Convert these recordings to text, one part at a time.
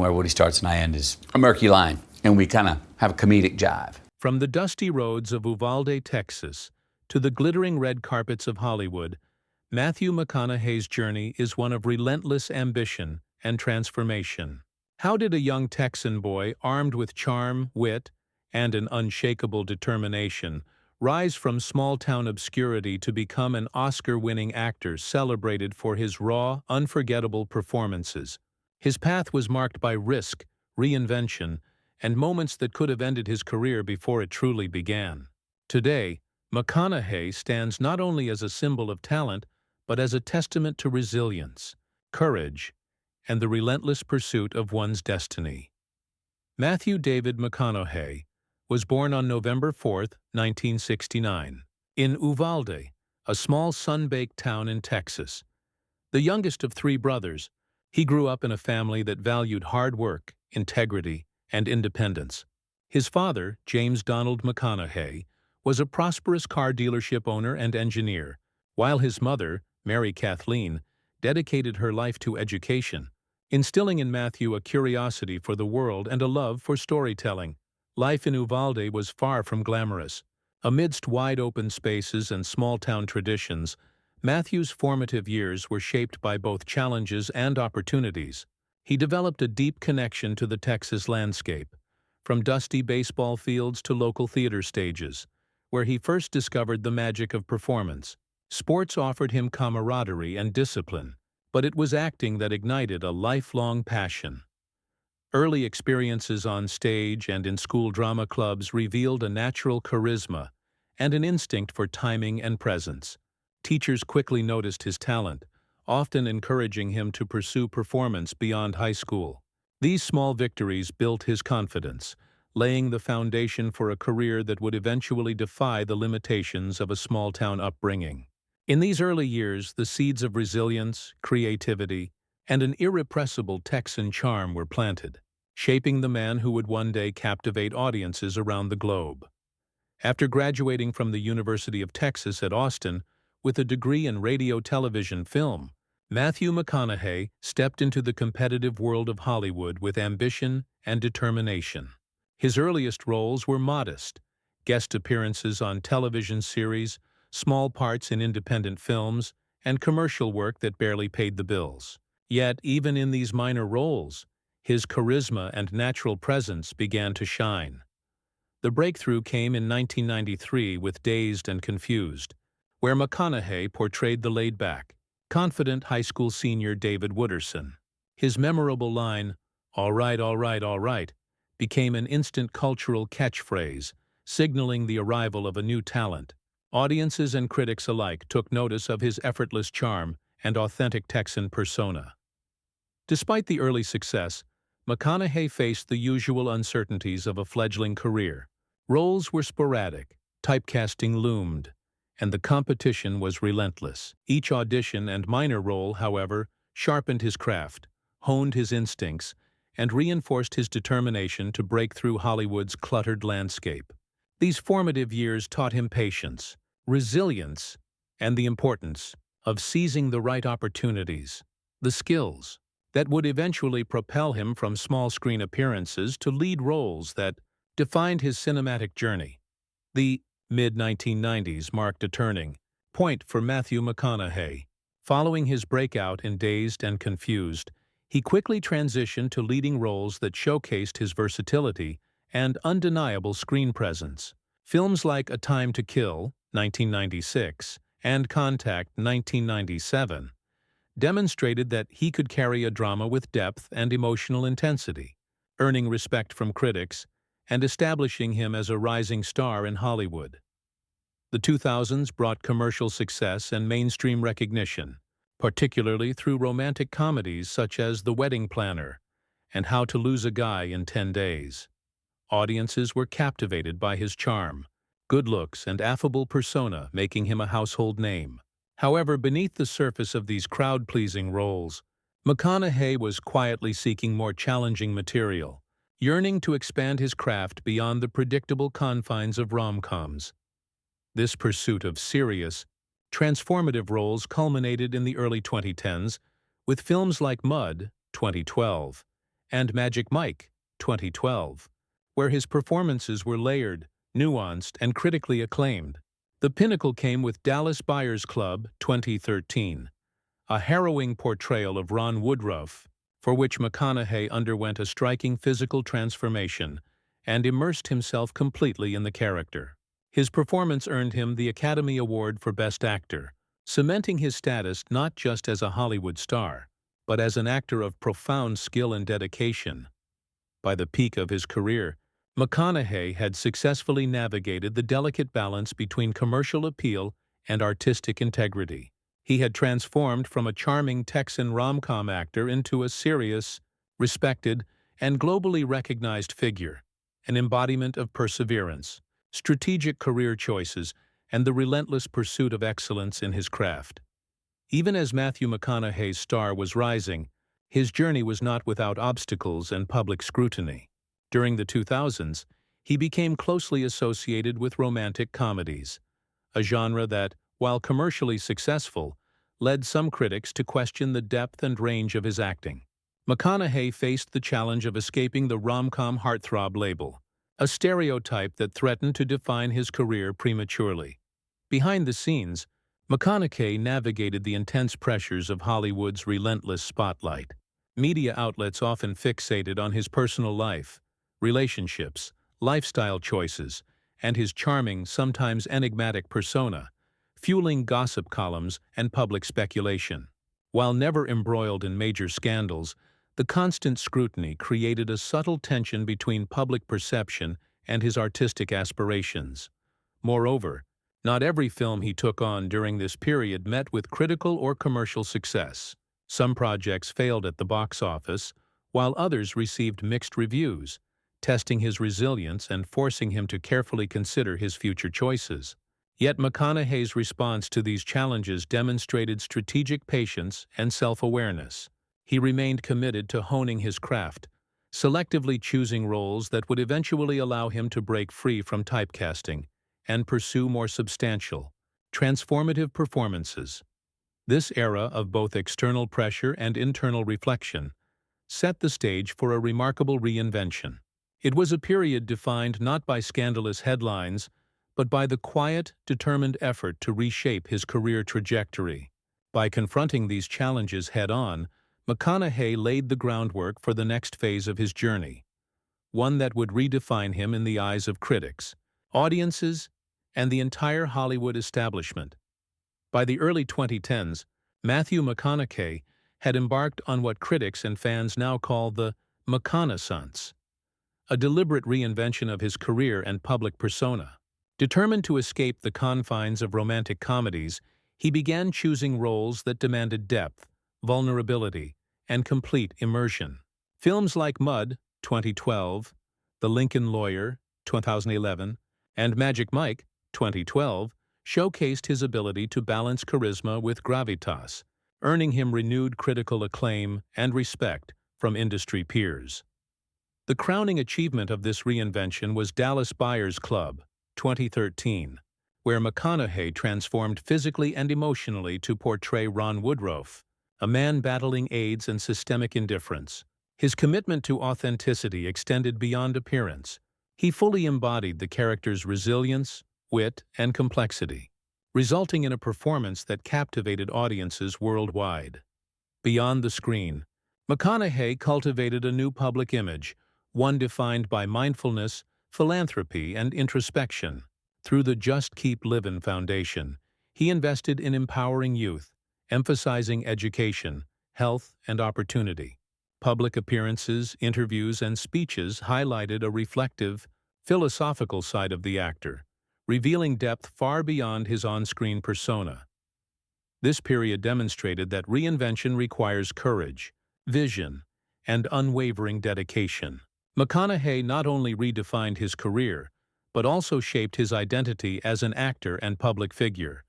Where Woody starts and I end is a murky line, and we kind of have a comedic jive. From the dusty roads of Uvalde, Texas, to the glittering red carpets of Hollywood, Matthew McConaughey's journey is one of relentless ambition and transformation. How did a young Texan boy, armed with charm, wit, and an unshakable determination, rise from small-town obscurity to become an Oscar-winning actor celebrated for his raw, unforgettable performances? His path was marked by risk, reinvention, and moments that could have ended his career before it truly began. Today, McConaughey stands not only as a symbol of talent, but as a testament to resilience, courage, and the relentless pursuit of one's destiny. Matthew David McConaughey was born on November 4, 1969, in Uvalde, a small sun-baked town in Texas. The youngest of three brothers, he grew up in a family that valued hard work, integrity, and independence. His father, James Donald McConaughey, was a prosperous car dealership owner and engineer, while his mother, Mary Kathleen, dedicated her life to education, instilling in Matthew a curiosity for the world and a love for storytelling. Life in Uvalde was far from glamorous. Amidst wide-open spaces and small-town traditions, Matthew's formative years were shaped by both challenges and opportunities. He developed a deep connection to the Texas landscape, from dusty baseball fields to local theater stages, where he first discovered the magic of performance. Sports offered him camaraderie and discipline, but it was acting that ignited a lifelong passion. Early experiences on stage and in school drama clubs revealed a natural charisma and an instinct for timing and presence. Teachers quickly noticed his talent, often encouraging him to pursue performance beyond high school. These small victories built his confidence, laying the foundation for a career that would eventually defy the limitations of a small-town upbringing. In these early years, the seeds of resilience, creativity, and an irrepressible Texan charm were planted, shaping the man who would one day captivate audiences around the globe. After graduating from the University of Texas at Austin, with a degree in radio, television, film, Matthew McConaughey stepped into the competitive world of Hollywood with ambition and determination. His earliest roles were modest: guest appearances on television series, small parts in independent films, and commercial work that barely paid the bills. Yet, even in these minor roles, his charisma and natural presence began to shine. The breakthrough came in 1993 with Dazed and Confused, where McConaughey portrayed the laid-back, confident high school senior David Wooderson. His memorable line, "All right, all right, all right," became an instant cultural catchphrase, signaling the arrival of a new talent. Audiences and critics alike took notice of his effortless charm and authentic Texan persona. Despite the early success, McConaughey faced the usual uncertainties of a fledgling career. Roles were sporadic, typecasting loomed, and the competition was relentless. Each audition and minor role, however, sharpened his craft, honed his instincts, and reinforced his determination to break through Hollywood's cluttered landscape. These formative years taught him patience, resilience, and the importance of seizing the right opportunities, the skills that would eventually propel him from small-screen appearances to lead roles that defined his cinematic journey. The mid-1990s marked a turning point for Matthew McConaughey. Following his breakout in Dazed and Confused, he quickly transitioned to leading roles that showcased his versatility and undeniable screen presence. Films like A Time to Kill, 1996, and Contact, 1997, demonstrated that he could carry a drama with depth and emotional intensity, earning respect from critics and establishing him as a rising star in Hollywood. The 2000s brought commercial success and mainstream recognition, particularly through romantic comedies such as The Wedding Planner and How to Lose a Guy in 10 Days. Audiences were captivated by his charm, good looks, and affable persona, making him a household name. However, beneath the surface of these crowd-pleasing roles, McConaughey was quietly seeking more challenging material, yearning to expand his craft beyond the predictable confines of rom-coms. This pursuit of serious, transformative roles culminated in the early 2010s with films like Mud, 2012, and Magic Mike, 2012, where his performances were layered, nuanced, and critically acclaimed. The pinnacle came with Dallas Buyers Club, 2013, a harrowing portrayal of Ron Woodruff, for which McConaughey underwent a striking physical transformation and immersed himself completely in the character. His performance earned him the Academy Award for Best Actor, cementing his status not just as a Hollywood star, but as an actor of profound skill and dedication. By the peak of his career, McConaughey had successfully navigated the delicate balance between commercial appeal and artistic integrity. He had transformed from a charming Texan rom-com actor into a serious, respected, and globally recognized figure, an embodiment of perseverance, strategic career choices, and the relentless pursuit of excellence in his craft. Even as Matthew McConaughey's star was rising, his journey was not without obstacles and public scrutiny. During the 2000s, he became closely associated with romantic comedies, a genre that, while commercially successful, led some critics to question the depth and range of his acting. McConaughey faced the challenge of escaping the rom-com heartthrob label, a stereotype that threatened to define his career prematurely. Behind the scenes, McConaughey navigated the intense pressures of Hollywood's relentless spotlight. Media outlets often fixated on his personal life, relationships, lifestyle choices, and his charming, sometimes enigmatic persona, fueling gossip columns and public speculation. While never embroiled in major scandals, the constant scrutiny created a subtle tension between public perception and his artistic aspirations. Moreover, not every film he took on during this period met with critical or commercial success. Some projects failed at the box office, while others received mixed reviews, testing his resilience and forcing him to carefully consider his future choices. Yet McConaughey's response to these challenges demonstrated strategic patience and self-awareness. He remained committed to honing his craft, selectively choosing roles that would eventually allow him to break free from typecasting and pursue more substantial, transformative performances. This era of both external pressure and internal reflection set the stage for a remarkable reinvention. It was a period defined not by scandalous headlines, but by the quiet, determined effort to reshape his career trajectory. By confronting these challenges head-on, McConaughey laid the groundwork for the next phase of his journey, one that would redefine him in the eyes of critics, audiences, and the entire Hollywood establishment. By the early 2010s, Matthew McConaughey had embarked on what critics and fans now call the McConaissance, a deliberate reinvention of his career and public persona. Determined to escape the confines of romantic comedies, he began choosing roles that demanded depth, vulnerability, and complete immersion. Films like Mud, 2012, The Lincoln Lawyer, 2011, and Magic Mike, 2012, showcased his ability to balance charisma with gravitas, earning him renewed critical acclaim and respect from industry peers. The crowning achievement of this reinvention was Dallas Buyers Club, 2013, where McConaughey transformed physically and emotionally to portray Ron Woodruff, a man battling AIDS and systemic indifference. His commitment to authenticity extended beyond appearance. He fully embodied the character's resilience, wit, and complexity, resulting in a performance that captivated audiences worldwide. Beyond the screen, McConaughey cultivated a new public image, one defined by mindfulness, philanthropy, and introspection. Through the Just Keep Livin' Foundation, he invested in empowering youth, emphasizing education, health, and opportunity. Public appearances, interviews, and speeches highlighted a reflective, philosophical side of the actor, revealing depth far beyond his on-screen persona. This period demonstrated that reinvention requires courage, vision, and unwavering dedication. McConaughey not only redefined his career, but also shaped his identity as an actor and public figure,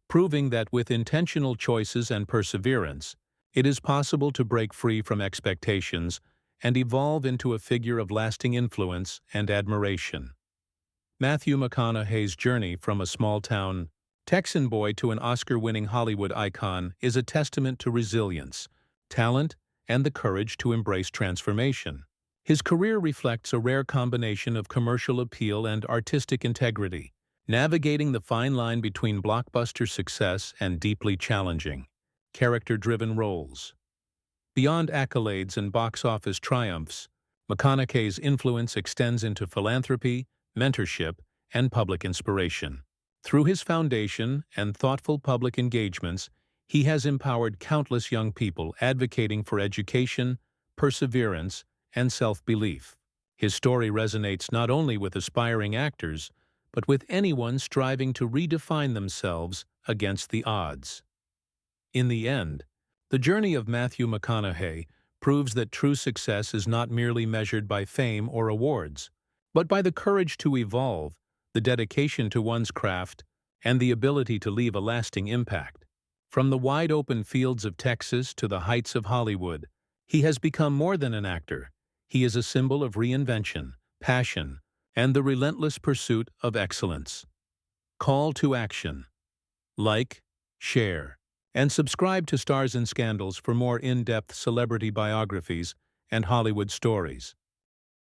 proving that with intentional choices and perseverance, it is possible to break free from expectations and evolve into a figure of lasting influence and admiration. Matthew McConaughey's journey from a small-town Texan boy to an Oscar-winning Hollywood icon is a testament to resilience, talent, and the courage to embrace transformation. His career reflects a rare combination of commercial appeal and artistic integrity, navigating the fine line between blockbuster success and deeply challenging, character-driven roles. Beyond accolades and box office triumphs, McConaughey's influence extends into philanthropy, mentorship, and public inspiration. Through his foundation and thoughtful public engagements, he has empowered countless young people advocating for education, perseverance, and self-belief. His story resonates not only with aspiring actors, but with anyone striving to redefine themselves against the odds. In the end, the journey of Matthew McConaughey proves that true success is not merely measured by fame or awards, but by the courage to evolve, the dedication to one's craft, and the ability to leave a lasting impact. From the wide-open fields of Texas to the heights of Hollywood, he has become more than an actor. He is a symbol of reinvention, passion, and the relentless pursuit of excellence. Call to action. Like, share, and subscribe to Stars and Scandals for more in-depth celebrity biographies and Hollywood stories.